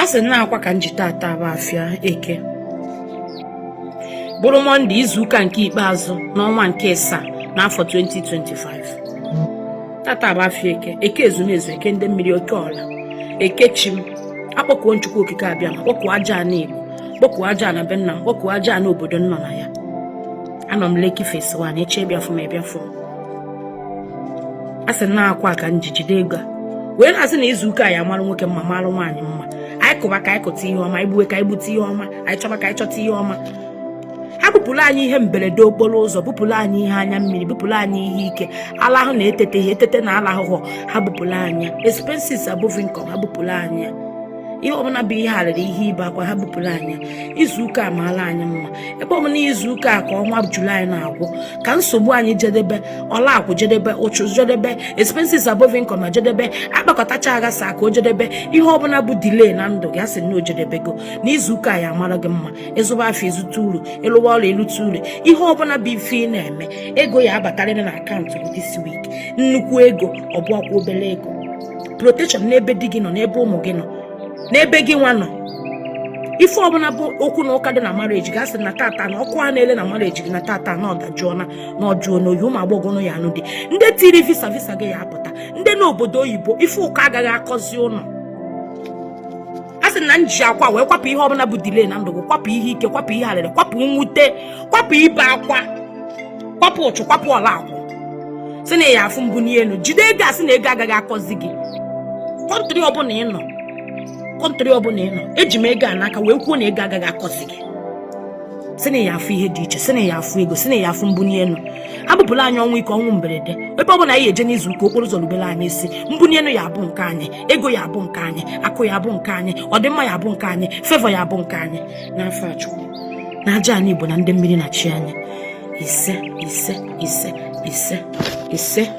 asị na akwa ka njite ata bụ afịa eke bụrụ Mọnde izuụka nke ikpeazụ n'ọnwa nke 7 n'afọ 2025. Tata bụ afịa eke ezumezu, eke ndị mmiri, oke ọla, eke chim. Akpọkuo Chukwu okike abịa ma kpọkuo aja na Igbo, kpọkuo aja na be nna m, kpọkuo aja na obodo nọ na ya. Anọ m Lekki Phase 1 eche bịafụ m ebiafụ. Asị na akwa ka njijide ego wee na-asị na izuụka ya mara nwoke mma mara nwaanyị mma. Anyị kụba ka anyị kụta ihe ọma, igbuwe ka anyị gbute ihe ọma, anyị chọba ka anyị chọta ihe ọma. Ha bupụrụ anyị ihe mberede okporo ụzọ, bupụrụ anyị ihe anya mmiri, bupụrụ anyị ihe ike, ala ahụ na-etete na ala ahụhụ ha bupụrụ anyị, expenses above income ha bupụrụ anyị, ihe ọbụla bụ ihe harịrị ihe ibe akwa ha bupụrụ anyị. Izuụka amaala anyị mma. Ebe ọbụla izuụka ka ọnwa Julaị na-agwụ ka nsogbu anyị jedebe, ọla akwụ jedebe, ụchụ jedebe, expenses above income jedebe, akpakọtacha aghasa aka o jedebe, ihe ọbụla bụ delay na ndụ gị asị na o jedebego. N'izuụka ya amara gị mma, ịzụba afọ ezute uru, ịlụwa ọrụ elute uru, ihe ọbụla bụ ife ị na-eme, ego ya abatarịrị na akaụntụ gị this week. Nnukwu ego ọ bụ ọkwa obere ego. Protection n'ebe di gị nọ, n'ebe ụmụ gị nọ, n'ebe gị nwa nọ. Ife ọbụla bụ okwu na ụka dị na marriage gasị na tata na ọkụ a na-ele na marriage gị na tata na ọdajụọ na ọjụọ na oyi ụmụ agbọghọ nọ ya anụ dị ndị tiri visa gị ya apụta, ndị n'obodo oyibo ife ụka agaghị akọzi ụnọ. A sị na nji akwa wee kwapụ ihe ọbụla bụ delay na ndụ gị, kwapụ ihe ike, kwapụ ihe arịrị, kwapụ nwute, kwapụ ibe akwa, kwapụ ụchụ, kwapụ ọla akwụ. Sị na ya afụ mbụ n'elu jide ego, asị na ego agaghị akọzi gị. Kọntrị ọbụla ị nọ, eji m ego a n'aka wee kwuo na ego agaghị akọzi gị. Sị na ya afụ ihe dị iche, sị na ya afụ ego, sị na ya afụ mbunye elu. Ha bụpụrụ anyị ọnwụ ike, ọnwụ mberede. Ebe ọbụla anyị eje n'izuụka okporo ụzọ rubere anyị isi, mbunye elu ya abụ nke anyị, ego ya abụ nke anyị, akụ ya abụ nke anyị, ọdịmma ya abụ nke anyị, fevọ ya abụ nke anyị. N'afọ a Chukwu na aja anyị Igbo na ndị mmiri na chi anyị. Ise ise ise ise ise.